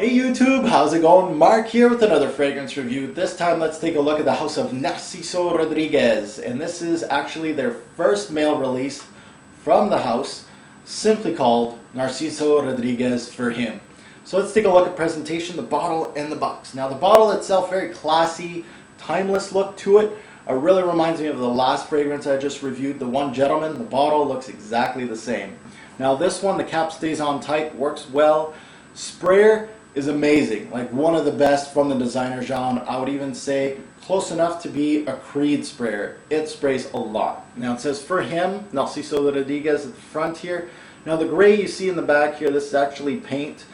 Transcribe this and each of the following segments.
Hey YouTube, how's it going? Mark here with another fragrance review. This time let's take a look at the house of Narciso Rodriguez, and this is actually their first male release from the house, simply called Narciso Rodriguez for him. So let's take a look at presentation, the bottle and the box. Now the bottle itself, very classy, timeless look to it. It really reminds me of the last fragrance I just reviewed, the One Gentleman. The bottle looks exactly the same. Now this one, the cap stays on tight, works well. Sprayer is amazing, like one of the best from the designer genre. I would even say close enough to be a Creed sprayer. It sprays a lot. Now it says for him, Narciso Rodriguez at the front here. Now the gray you see in the back here, this is actually paint,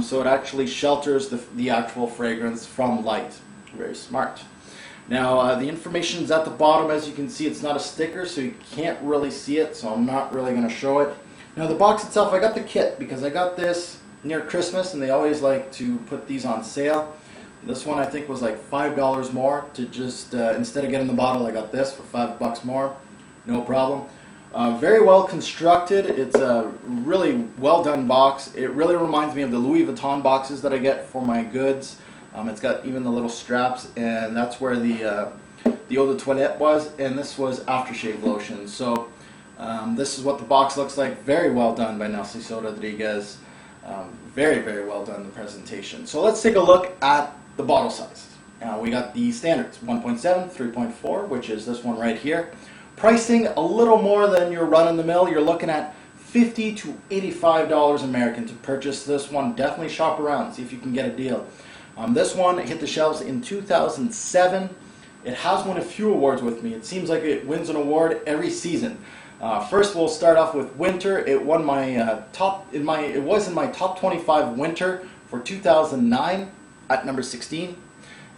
so it actually shelters the actual fragrance from light. Very smart. Now the information is at the bottom. As you can see, it's not a sticker, so you can't really see it, so I'm not really going to show it. Now the box itself, I got the kit because I got this near Christmas, and they always like to put these on sale. This one I think was like $5 more to just, instead of getting the bottle, I got this for $5 more. No problem. Very well constructed. It's a really well done box. It really reminds me of the Louis Vuitton boxes that I get for my goods. It's got even the little straps, and that's where the eau de toilette was, and this was aftershave lotion. So this is what the box looks like. Very well done by Narciso Rodriguez. Very, very well done, the presentation. So let's take a look at the bottle size. We got the standards, 1.7, 3.4, which is this one right here. Pricing a little more than your run-in-the-mill. You're looking at $50 to $85 American to purchase this one. Definitely shop around, see if you can get a deal. This one hit the shelves in 2007. It has won a few awards with me. It seems like it wins an award every season. First, we'll start off with winter. It won my it was in my top 25 winter for 2009 at number 16,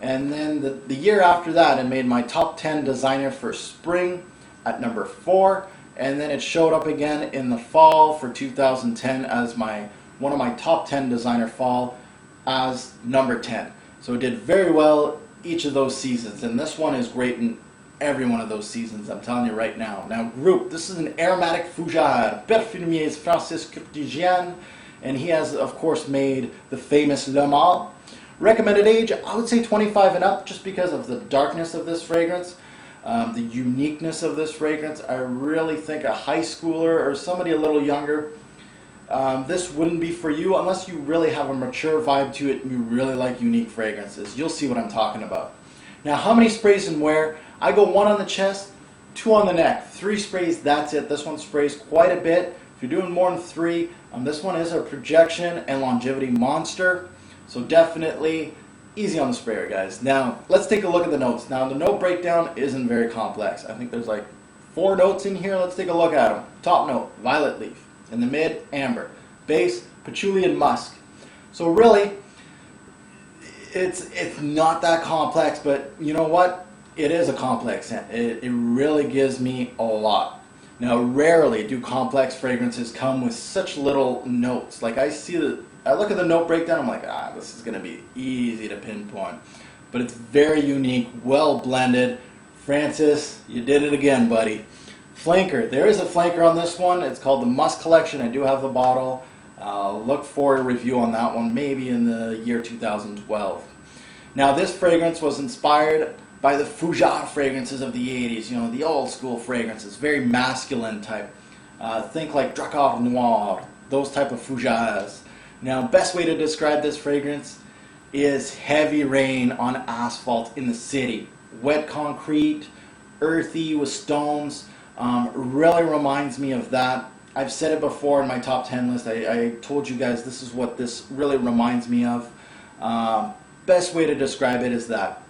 and then the year after that, it made my top 10 designer for spring at number 4, and then it showed up again in the fall for 2010 as one of my top 10 designer fall as number 10. So it did very well each of those seasons, and this one is great in every one of those seasons, I'm telling you right now. Now group, this is an aromatic fougère, Parfumiers Francis Curtigian, and he has of course made the famous Le Male. Recommended age, I would say 25 and up, just because of the darkness of this fragrance, the uniqueness of this fragrance. I really think a high schooler or somebody a little younger, this wouldn't be for you unless you really have a mature vibe to it and you really like unique fragrances. You'll see what I'm talking about. Now, how many sprays and where? I go 1 on the chest, 2 on the neck, 3 sprays, that's it. This one sprays quite a bit. If you're doing more than 3, this one is a projection and longevity monster. So definitely easy on the sprayer, guys. Now, let's take a look at the notes. Now, the note breakdown isn't very complex. I think there's like 4 notes in here. Let's take a look at them. Top note, violet leaf. In the mid, amber. Base, patchouli and musk. So really, it's not that complex, but you know what? It is a complex scent. It really gives me a lot. Now, rarely do complex fragrances come with such little notes. Like I look at the note breakdown, I'm like, this is gonna be easy to pinpoint. But it's very unique, well blended. Francis, you did it again, buddy. Flanker, there is a flanker on this one. It's called the Musk Collection. I do have the bottle. Look for a review on that one, maybe in the year 2012. Now, this fragrance was inspired by the fougère fragrances of the 80s, you know, the old school fragrances, very masculine type. Think like Drakkar Noir, those type of fougères. Now, best way to describe this fragrance is heavy rain on asphalt in the city. Wet concrete, earthy with stones. Really reminds me of that. I've said it before in my top 10 list. I told you guys this is what this really reminds me of. Best way to describe it is that.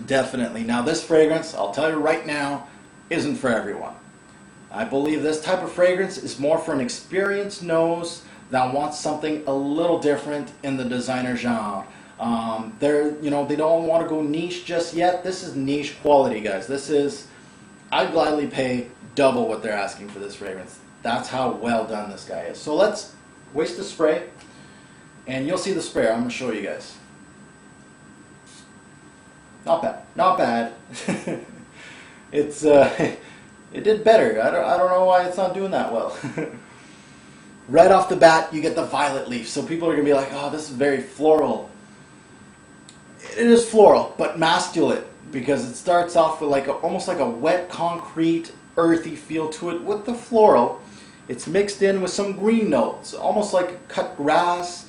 Definitely. Now this fragrance, I'll tell you right now, isn't for everyone. I believe this type of fragrance is more for an experienced nose that wants something a little different in the designer genre. They don't want to go niche just yet. This is niche quality, guys. I'd gladly pay double what they're asking for this fragrance. That's how well done this guy is. So let's waste the spray, and you'll see the sprayer. I'm going to show you guys. Not bad. Not bad. It did better. I don't know why it's not doing that well. Right off the bat, you get the violet leaf. So people are going to be like, oh, this is very floral. It is floral, but masculine, because it starts off with almost like a wet concrete, earthy feel to it with the floral. It's mixed in with some green notes, almost like cut grass.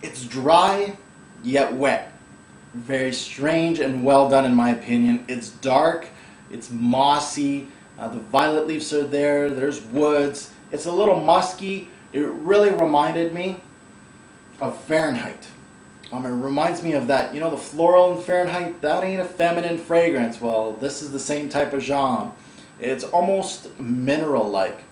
It's dry, yet wet. Very strange and well done in my opinion. It's dark, it's mossy, the violet leaves are there, there's woods. It's a little musky. It really reminded me of Fahrenheit. It reminds me of that. You know, the floral in Fahrenheit, that ain't a feminine fragrance. Well, this is the same type of genre. It's almost mineral-like.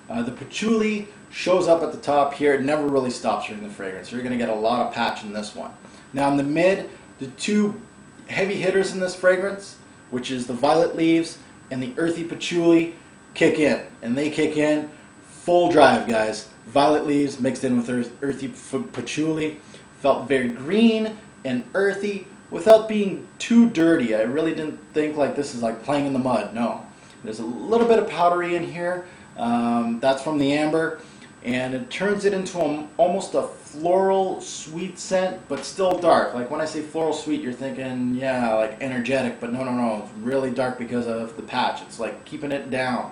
The patchouli shows up at the top here. It never really stops during the fragrance. You're going to get a lot of patch in this one. Now in the mid, the two heavy hitters in this fragrance, which is the violet leaves and the earthy patchouli, kick in. And they kick in full drive, guys. Violet leaves mixed in with earthy patchouli. Felt very green and earthy without being too dirty. I really didn't think like this is like playing in the mud. No. There's a little bit of powdery in here. That's from the amber. And it turns it into almost a floral sweet scent, but still dark. Like when I say floral sweet, you're thinking, yeah, like energetic, but no. It's really dark because of the patch. It's like keeping it down.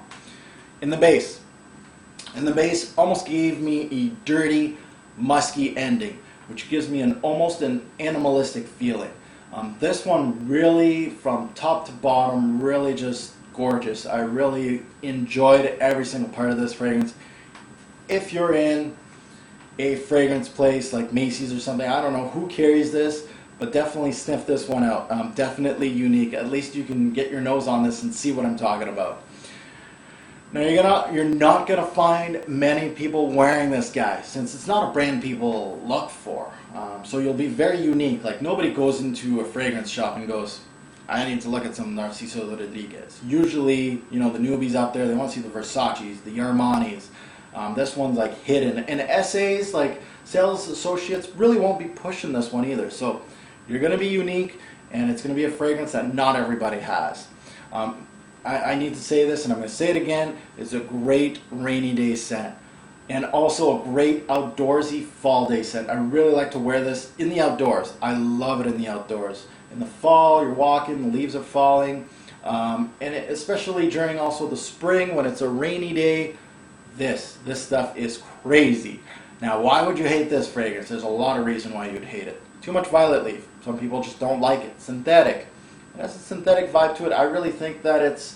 In the base. And the base almost gave me a dirty, musky ending, which gives me almost an animalistic feeling. This one really, from top to bottom, really just gorgeous. I really enjoyed every single part of this fragrance. If you're in a fragrance place like Macy's or something, I don't know who carries this, but definitely sniff this one out. Definitely unique. At least you can get your nose on this and see what I'm talking about. Now you're not gonna find many people wearing this guy, since it's not a brand people look for. So you'll be very unique. Like nobody goes into a fragrance shop and goes, I need to look at some Narciso Rodriguez. Usually, you know, the newbies out there, they want to see the Versace's, the Armani's. This one's like hidden. And essays, like sales associates, really won't be pushing this one either. So you're gonna be unique, and it's gonna be a fragrance that not everybody has. I need to say this, and I'm going to say it again, it's a great rainy day scent. And also a great outdoorsy fall day scent. I really like to wear this in the outdoors. I love it in the outdoors. In the fall, you're walking, the leaves are falling. Especially during also the spring when it's a rainy day, this stuff is crazy. Now, why would you hate this fragrance? There's a lot of reason why you'd hate it. Too much violet leaf. Some people just don't like it. Synthetic. It has a synthetic vibe to it. I really think that it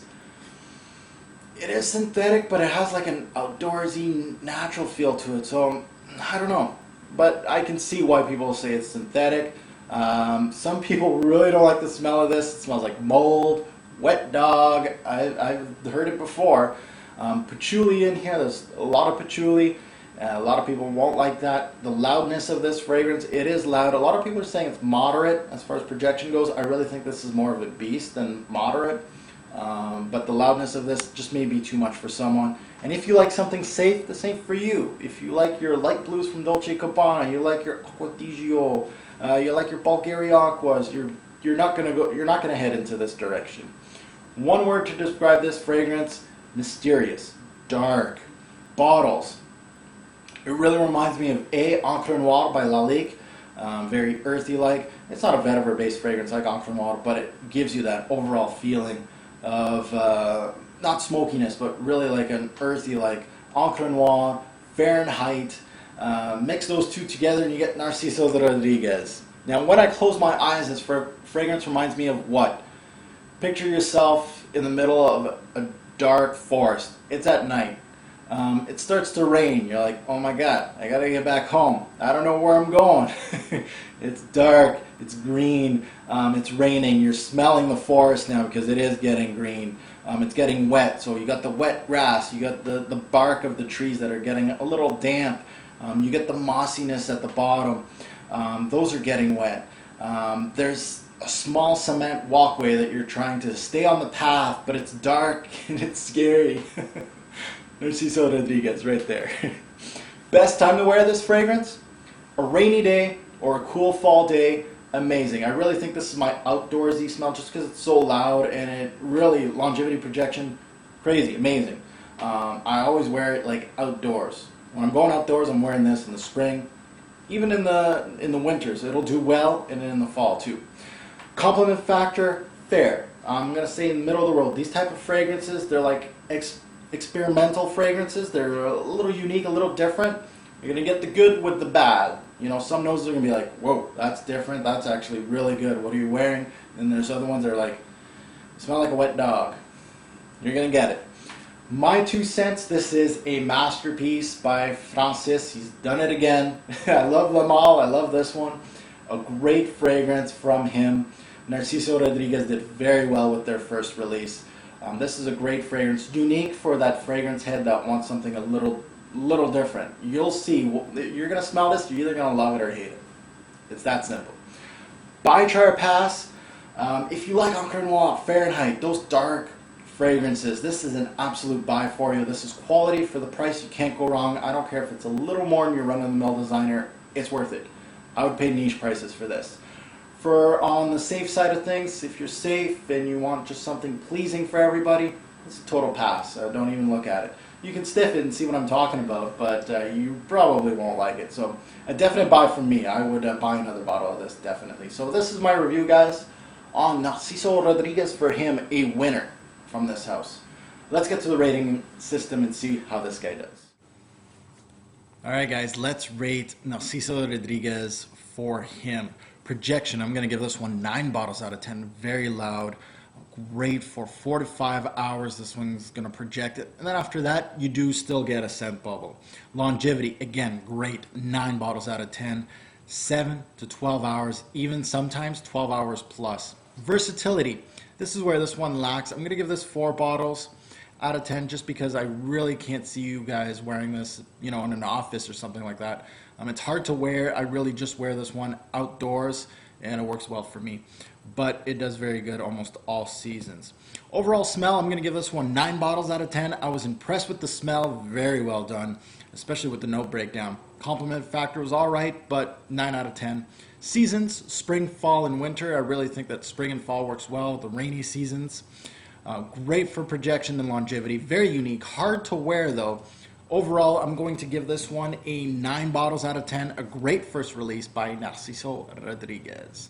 is synthetic, but it has like an outdoorsy, natural feel to it. So, I don't know. But I can see why people say it's synthetic. Some people really don't like the smell of this. It smells like mold, wet dog. I've heard it before. Patchouli in here. There's a lot of patchouli. A lot of people won't like that. The loudness of this fragrance, it is loud. A lot of people are saying it's moderate as far as projection goes. I really think this is more of a beast than moderate. But the loudness of this just may be too much for someone. And if you like something safe, this ain't for you. If you like your light blues from Dolce & Gabbana, you like your Acqua di Gio, you like your Bulgari Aquas, you're not gonna head into this direction. One word to describe this fragrance: mysterious, dark, bottles. It really reminds me of Encre Noire by Lalique, very earthy-like. It's not a vetiver-based fragrance like Encre Noire, but it gives you that overall feeling of not smokiness, but really like an earthy-like Encre Noire, Fahrenheit. Mix those two together and you get Narciso Rodriguez. Now, when I close my eyes, this fragrance reminds me of what? Picture yourself in the middle of a dark forest. It's at night. It starts to rain. You're like, oh my god, I gotta get back home. I don't know where I'm going. It's dark, it's green, it's raining. You're smelling the forest now because it is getting green. It's getting wet, so you got the wet grass, you got the bark of the trees that are getting a little damp. You get the mossiness at the bottom. Those are getting wet. There's a small cement walkway that you're trying to stay on the path, but it's dark and it's scary. Narciso Rodriguez right there. Best time to wear this fragrance? A rainy day or a cool fall day. Amazing. I really think this is my outdoorsy smell just because it's so loud and it really, longevity projection, crazy, amazing. I always wear it like outdoors. When I'm going outdoors, I'm wearing this in the spring, even in the winters. It'll do well, and in the fall too. Compliment factor, fair. I'm gonna say in the middle of the road. These type of fragrances, they're like experimental fragrances. They're a little unique, a little different. You're gonna get the good with the bad. You know, some noses are gonna be like, whoa, that's different. That's actually really good. What are you wearing? And there's other ones that are like, smell like a wet dog. You're gonna get it. My 2 cents, this is a masterpiece by Francis. He's done it again. I love them all. I love this one. A great fragrance from him. Narciso Rodriguez did very well with their first release. This is a great fragrance, unique for that fragrance head that wants something a little different. You'll see, you're gonna smell this, you're either gonna love it or hate it. It's that simple. Bicharr Pass, if you like Encre Noire, Fahrenheit, those dark fragrances, this is an absolute buy for you. This is quality for the price. You can't go wrong. I don't care if it's a little more than your run-of-the-mill designer, it's worth it. I would pay niche prices for this. For on the safe side of things, if you're safe and you want just something pleasing for everybody, it's a total pass. Don't even look at it. You can sniff it and see what I'm talking about, but you probably won't like it. So a definite buy from me. I would buy another bottle of this, definitely. So this is my review, guys, on Narciso Rodriguez. For him, a winner from this house. Let's get to the rating system and see how this guy does. Alright guys, let's rate Narciso Rodriguez for him. Projection, I'm going to give this one 9 bottles out of 10. Very loud. Great for 4 to 5 hours. This one's going to project it. And then after that, you do still get a scent bubble. Longevity, again, great. 9 bottles out of 10. 7 to 12 hours, even sometimes 12 hours plus. Versatility, this is where this one lacks. I'm going to give this 4 bottles out of 10 just because I really can't see you guys wearing this, you know, in an office or something like that. It's hard to wear. I really just wear this one outdoors and it works well for me. But it does very good almost all seasons. Overall smell, I'm going to give this one 9 bottles out of 10. I was impressed with the smell. Very well done, especially with the note breakdown. Compliment factor was all right, but 9 out of 10. Seasons, spring, fall, and winter. I really think that spring and fall works well. The rainy seasons. Great for projection and longevity. Very unique. Hard to wear, though. Overall, I'm going to give this one a 9 bottles out of 10. A great first release by Narciso Rodriguez.